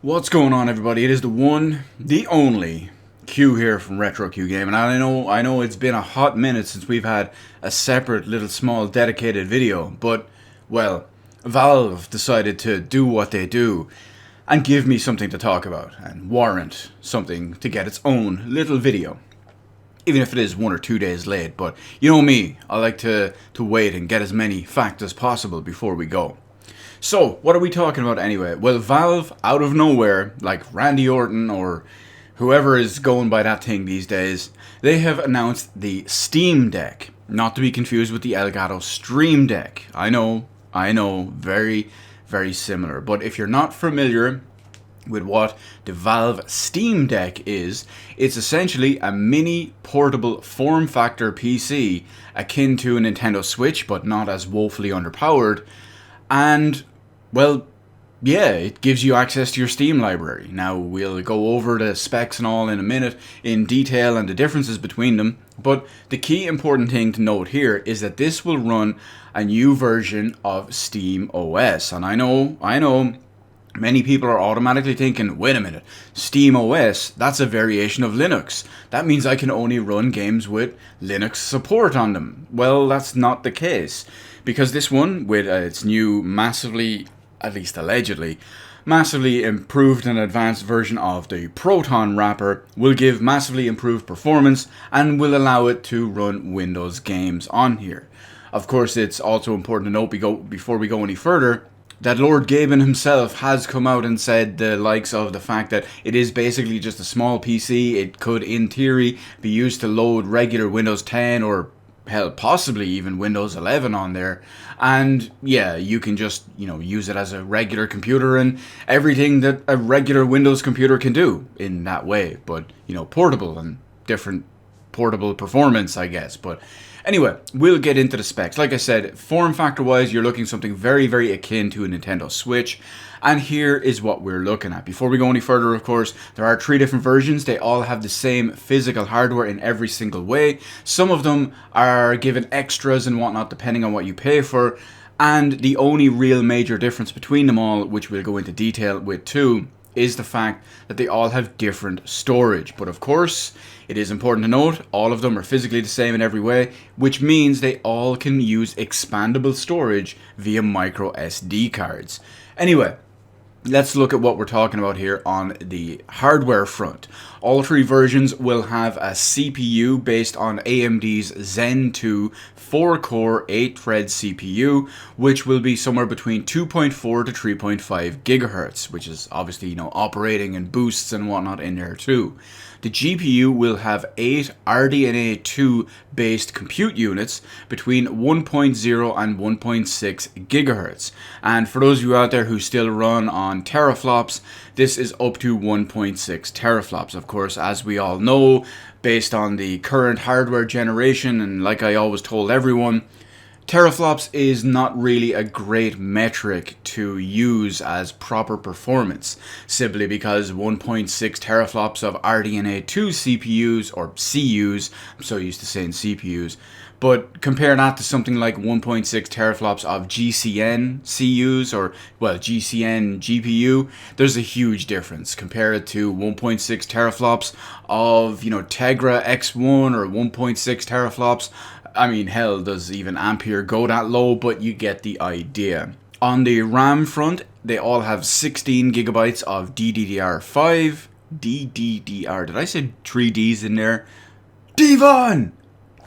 What's going on, everybody? It is the one, the only Q here from Retro Q Game, and I know it's been a hot minute since we've had a separate little small dedicated video, but well, Valve decided to do what they do and give me something to talk about and warrant something to get its own little video. Even if it is 1 or 2 days late, but you know me, I like to wait and get as many facts as possible before we go. So, what are we talking about anyway? Well, Valve, out of nowhere, like Randy Orton or whoever is going by that thing these days, they have announced the Steam Deck. Not to be confused with the Elgato Stream Deck. I know, very, very similar. But if you're not familiar with what the Valve Steam Deck is, it's essentially a mini portable form factor PC akin to a Nintendo Switch, but not as woefully underpowered. And, well, yeah, it gives you access to your Steam library. Now, we'll go over the specs and all in a minute in detail and the differences between them, but the key important thing to note here is that this will run a new version of Steam OS. And I know, many people are automatically thinking, wait a minute, Steam OS, that's a variation of Linux. That means I can only run games with Linux support on them. Well, that's not the case. Because this one, with its new massively, at least allegedly, massively improved and advanced version of the Proton wrapper, will give massively improved performance and will allow it to run Windows games on here. Of course, it's also important to note before we go any further, that Lord Gaben himself has come out and said the likes of the fact that it is basically just a small PC. It could, in theory, be used to load regular Windows 10 or hell, possibly even Windows 11 on there. And yeah, you can just, use it as a regular computer and everything that a regular Windows computer can do in that way. But, portable and different portable performance, I guess. But anyway, we'll get into the specs. Like I said, form factor wise, you're looking something very, very akin to a Nintendo Switch. And here is what we're looking at. Before we go any further, of course, there are 3 different versions. They all have the same physical hardware in every single way. Some of them are given extras and whatnot depending on what you pay for. And the only real major difference between them all, which we'll go into detail with too, is the fact that they all have different storage. But of course, it is important to note, all of them are physically the same in every way, which means they all can use expandable storage via micro SD cards. Anyway, let's look at what we're talking about here on the hardware front. All 3 versions will have a CPU based on AMD's Zen 2 4-core 8-thread CPU, which will be somewhere between 2.4 to 3.5 gigahertz, which is obviously, operating and boosts and whatnot in there too. The GPU will have 8 RDNA 2 based compute units between 1.0 and 1.6 gigahertz. And for those of you out there who still run on teraflops, this is up to 1.6 teraflops. Of course, as we all know, based on the current hardware generation, and like I always told everyone, teraflops is not really a great metric to use as proper performance, simply because 1.6 teraflops of RDNA 2 CPUs, or CUs, I'm so used to saying CPUs, but compare that to something like 1.6 teraflops of GCN CUs, or, well, GCN GPU, there's a huge difference. Compare it to 1.6 teraflops of, Tegra X1, or 1.6 teraflops. I mean, hell, does even Ampere go that low? But you get the idea. On the RAM front, they all have 16 gigabytes of DDR5. DDR, did I say 3 Ds in there? Devon!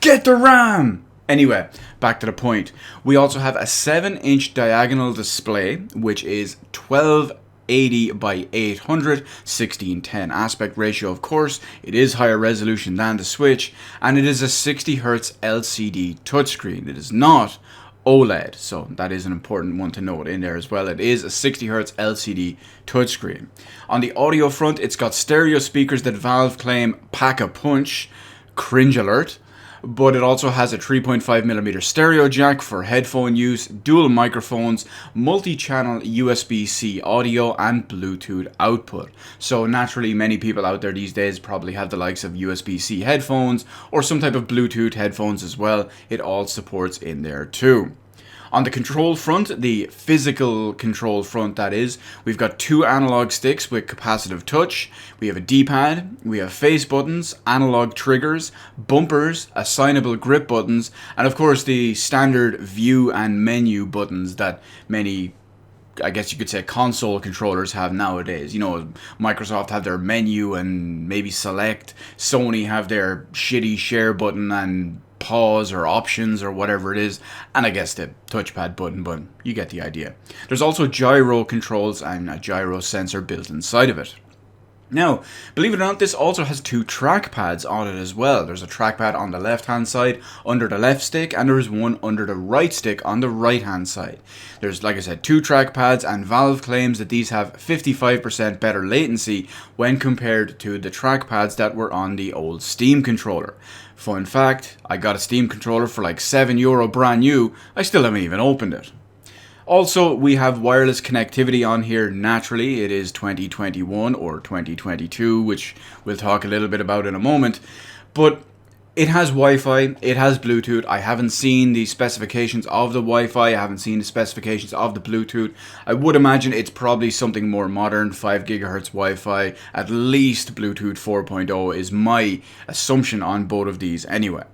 Get the RAM! Anyway, back to the point. We also have a 7-inch diagonal display, which is 1280 by 800, 1610 aspect ratio, of course. It is higher resolution than the Switch, and it is a 60 Hz LCD touchscreen. It is not OLED, so that is an important one to note in there as well. It is a 60 Hz LCD touchscreen. On the audio front, it's got stereo speakers that Valve claim pack a punch. Cringe alert. But it also has a 3.5mm stereo jack for headphone use, dual microphones, multi-channel USB-C audio, and Bluetooth output. So naturally, many people out there these days probably have the likes of USB-C headphones or some type of Bluetooth headphones as well. It all supports in there too. On the control front, the physical control front that is, we've got 2 analog sticks with capacitive touch, we have a D-pad, we have face buttons, analog triggers, bumpers, assignable grip buttons, and of course the standard view and menu buttons that many, I guess you could say, console controllers have nowadays. You know, Microsoft have their menu and maybe select, Sony have their shitty share button and pause or options or whatever it is, and I guess the touchpad button, but you get the idea. There's also gyro controls and a gyro sensor built inside of it. Now, believe it or not, this also has 2 trackpads on it as well. There's a trackpad on the left hand side under the left stick, and there is one under the right stick on the right hand side. There's, like I said, 2 trackpads, and Valve claims that these have 55% better latency when compared to the trackpads that were on the old Steam controller. Fun fact, I got a Steam controller for like €7 brand new. I still haven't even opened it. Also, we have wireless connectivity on here naturally. It is 2021 or 2022, which we'll talk a little bit about in a moment. But it has Wi-Fi, it has Bluetooth. I haven't seen the specifications of the Wi-Fi, I haven't seen the specifications of the Bluetooth. I would imagine it's probably something more modern, 5 GHz Wi-Fi, at least Bluetooth 4.0 is my assumption on both of these anyway.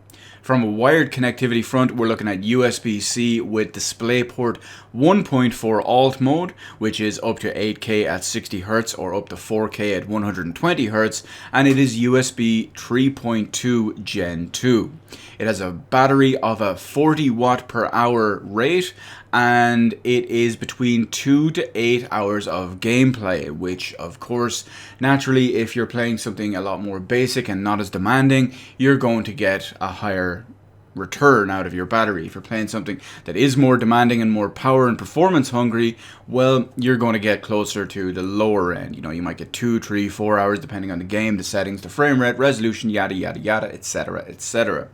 From a wired connectivity front, we're looking at USB-C with DisplayPort 1.4 alt mode, which is up to 8K at 60Hz or up to 4K at 120Hz, and it is USB 3.2 Gen 2. It has a battery of a 40 watt per hour rate, and it is between 2 to 8 hours of gameplay, which of course, naturally, if you're playing something a lot more basic and not as demanding, you're going to get a higher return out of your battery. If you're playing something that is more demanding and more power and performance hungry, well, you're going to get closer to the lower end. You know, you might get 2, 3, 4 hours depending on the game, the settings, the frame rate, resolution, yada yada yada, etc, etc.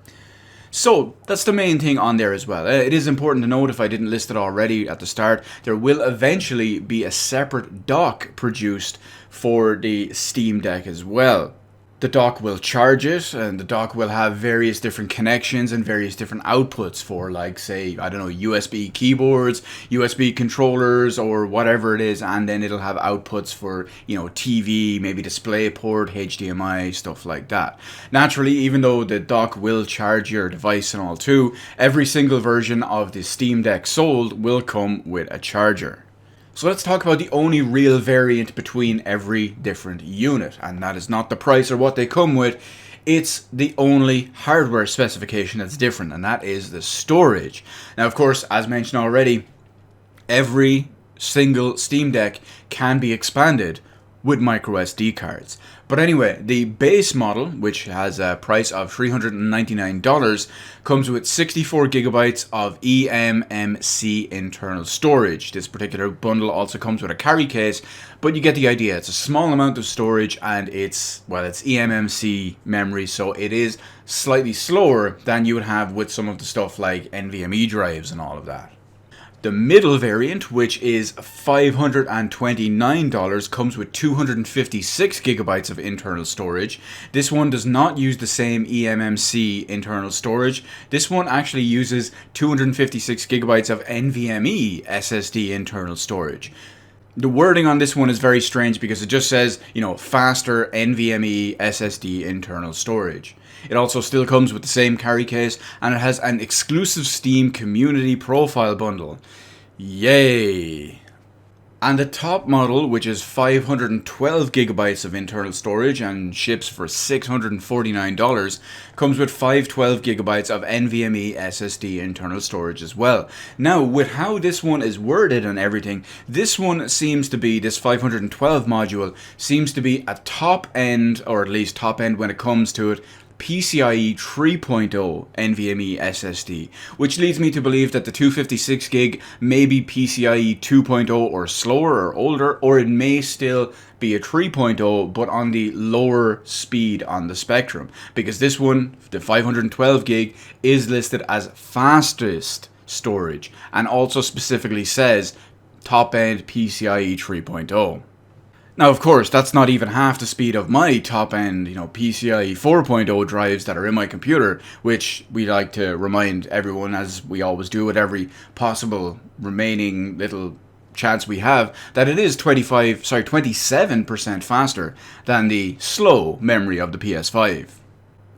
So, that's the main thing on there as well. It is important to note, if I didn't list it already at the start, there will eventually be a separate dock produced for the Steam Deck as well. The dock will charge it, and the dock will have various different connections and various different outputs for, like, say, I don't know, USB keyboards, USB controllers, or whatever it is, and then it'll have outputs for, you know, TV, maybe DisplayPort, HDMI, stuff like that. Naturally, even though the dock will charge your device and all too, every single version of the Steam Deck sold will come with a charger. So let's talk about the only real variant between every different unit, and that is not the price or what they come with, it's the only hardware specification that's different, and that is the storage. Now, of course, as mentioned already, every single Steam Deck can be expanded with micro SD cards. But anyway, the base model, which has a price of $399, comes with 64 gigabytes of eMMC internal storage. This particular bundle also comes with a carry case, but you get the idea. It's a small amount of storage, and it's eMMC memory, so it is slightly slower than you would have with some of the stuff like NVMe drives and all of that. The middle variant, which is $529, comes with 256 gigabytes of internal storage. This one does not use the same eMMC internal storage. This one actually uses 256 gigabytes of NVMe SSD internal storage. The wording on this one is very strange because it just says, you know, faster NVMe SSD internal storage. It also still comes with the same carry case, and it has an exclusive Steam community profile bundle. Yay! And the top model, which is 512 gigabytes of internal storage and ships for $649, comes with 512 gigabytes of NVMe SSD internal storage as well. Now, with how this one is worded and everything, this one seems to be, this 512 module, seems to be a top end, or at least top end when it comes to it, PCIe 3.0 NVMe SSD, which leads me to believe that the 256 gig may be PCIe 2.0 or slower or older, or it may still be a 3.0 but on the lower speed on the spectrum, because this one, the 512 gig, is listed as fastest storage and also specifically says top end PCIe 3.0. Now, of course, that's not even half the speed of my top-end, PCI 4.0 drives that are in my computer, which we like to remind everyone, as we always do with every possible remaining little chance we have, that it is 27% faster than the slow memory of the PS5.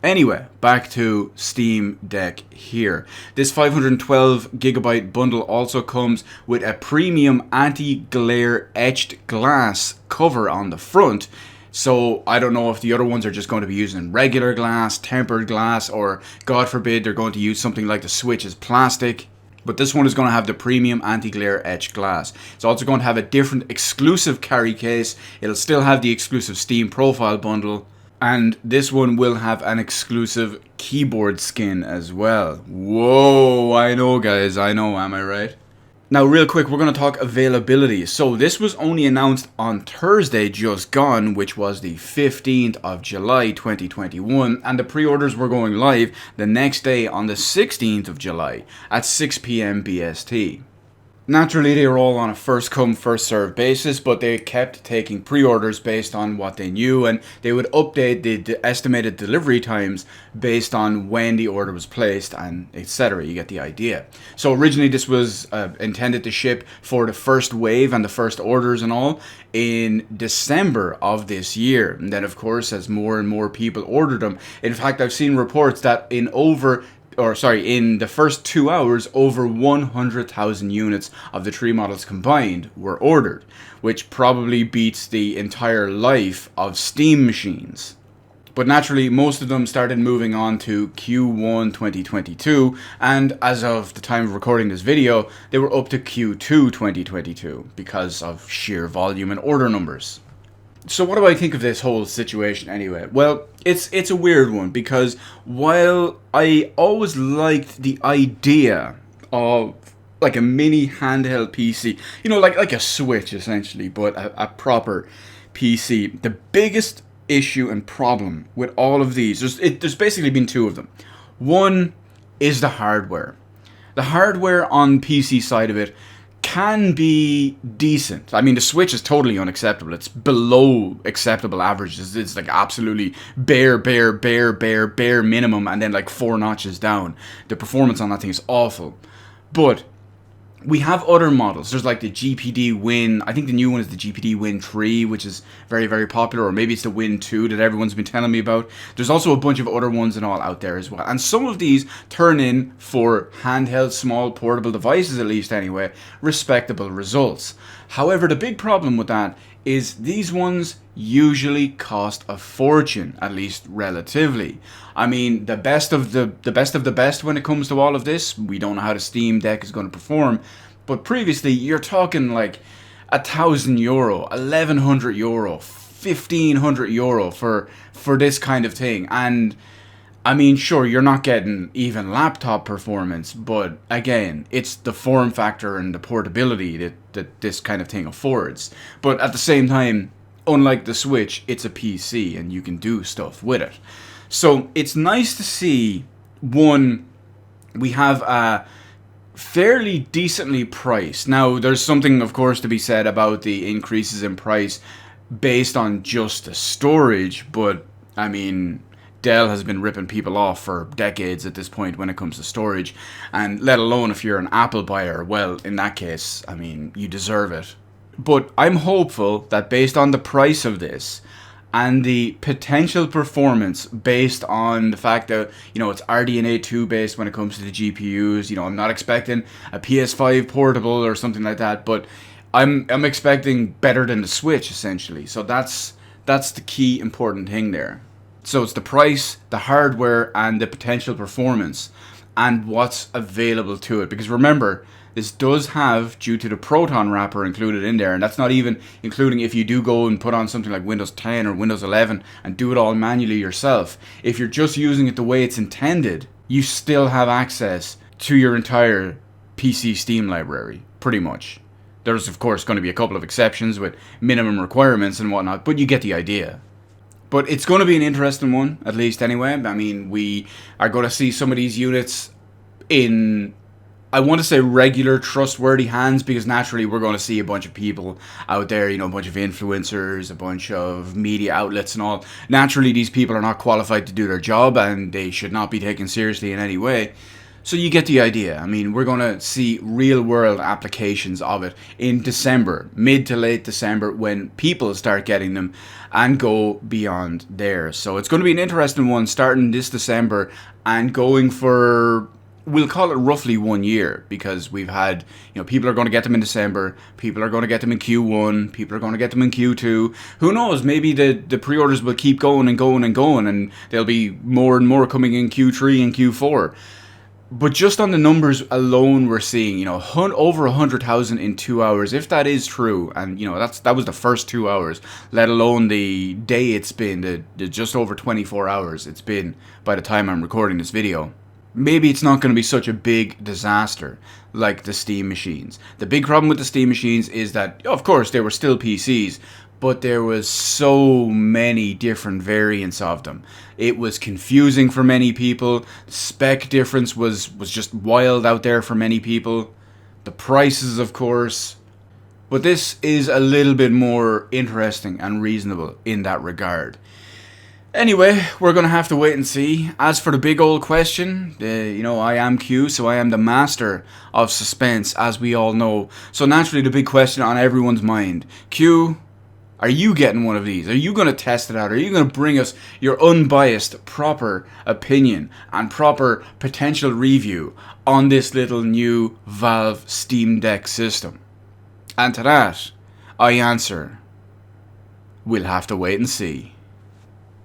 Anyway, back to Steam Deck here. This 512GB bundle also comes with a premium anti-glare etched glass cover on the front. So I don't know if the other ones are just going to be using regular glass, tempered glass, or God forbid they're going to use something like the Switch as plastic. But this one is going to have the premium anti-glare etched glass. It's also going to have a different exclusive carry case. It'll still have the exclusive Steam profile bundle. And this one will have an exclusive keyboard skin as well. Whoa, I know guys, I know, am I right? Now real quick, we're going to talk availability. So this was only announced on Thursday just gone, which was the 15th of July 2021. And the pre-orders were going live the next day on the 16th of July at 6 p.m. BST. Naturally, they were all on a first-come, first-served basis, but they kept taking pre-orders based on what they knew, and they would update the estimated delivery times based on when the order was placed, and etc. You get the idea. So originally, this was intended to ship for the first wave and the first orders and all in December of this year. And then, of course, as more and more people ordered them, in fact, I've seen reports that in the first 2 hours, over 100,000 units of the three models combined were ordered, which probably beats the entire life of Steam machines. But naturally, most of them started moving on to Q1 2022, and as of the time of recording this video, they were up to Q2 2022 because of sheer volume and order numbers. So what do I think of this whole situation anyway? Well, it's a weird one, because while I always liked the idea of like a mini handheld PC, like a Switch essentially, but a proper PC, the biggest issue and problem with all of these, there's basically been two of them. One is the hardware. The hardware on PC side of it can be decent. I mean, the Switch is totally unacceptable. It's below acceptable averages. It's like absolutely bare minimum, and then like 4 notches down. The performance on that thing is awful. But we have other models. There's like the GPD Win. I think the new one is the GPD Win 3, which is very, very popular. Or maybe it's the Win 2 that everyone's been telling me about. There's also a bunch of other ones and all out there as well. And some of these turn in, for handheld, small, portable devices at least anyway, respectable results. However, the big problem with that is these ones usually cost a fortune, at least relatively. I mean, the best of the best when it comes to all of this, we don't know how the Steam Deck is going to perform, but previously you're talking like €1,000, €1,100, €1,500 for this kind of thing. And I mean, sure, you're not getting even laptop performance, but again, it's the form factor and the portability that this kind of thing affords. But at the same time, unlike the Switch, it's a PC and you can do stuff with it. So it's nice to see, one, we have a fairly decently priced. Now, there's something, of course, to be said about the increases in price based on just the storage, but I mean, Dell has been ripping people off for decades at this point when it comes to storage, and let alone if you're an Apple buyer, well, in that case, I mean, you deserve it. But I'm hopeful that based on the price of this and the potential performance based on the fact that, it's RDNA 2 based when it comes to the GPUs, I'm not expecting a PS5 portable or something like that, but I'm expecting better than the Switch essentially. So that's the key important thing there. So it's the price, the hardware, and the potential performance, and what's available to it. Because remember, this does have, due to the Proton wrapper included in there, and that's not even including if you do go and put on something like Windows 10 or Windows 11 and do it all manually yourself. If you're just using it the way it's intended, you still have access to your entire PC Steam library, pretty much. There's, of course, going to be a couple of exceptions with minimum requirements and whatnot, but you get the idea. But it's going to be an interesting one, at least anyway. I mean, we are going to see some of these units in I want to say regular, trustworthy hands, because naturally we're going to see a bunch of people out there, a bunch of influencers, a bunch of media outlets and all. Naturally, these people are not qualified to do their job and they should not be taken seriously in any way. So you get the idea. I mean, we're going to see real world applications of it in December, mid to late December, when people start getting them and go beyond there. So it's going to be an interesting one starting this December and going for, we'll call it roughly 1 year, because we've had, people are going to get them in December, people are going to get them in Q1, people are going to get them in Q2. Who knows? Maybe the pre-orders will keep going and going and going, and there'll be more and more coming in Q3 and Q4. But just on the numbers alone, we're seeing, over 100,000 in 2 hours. If that is true, and that was the first 2 hours, let alone the day it's been, the just over 24 hours it's been by the time I'm recording this video. Maybe it's not going to be such a big disaster like the Steam machines. The big problem with the Steam machines is that, of course, they were still PCs, but there was so many different variants of them. It was confusing for many people. The spec difference was just wild out there for many people. The prices, of course. But this is a little bit more interesting and reasonable in that regard. Anyway, we're going to have to wait and see. As for the big old question, I am Q, so I am the master of suspense, as we all know. So naturally, the big question on everyone's mind. Q, are you getting one of these? Are you going to test it out? Are you going to bring us your unbiased, proper opinion and proper potential review on this little new Valve Steam Deck system? And to that, I answer, we'll have to wait and see.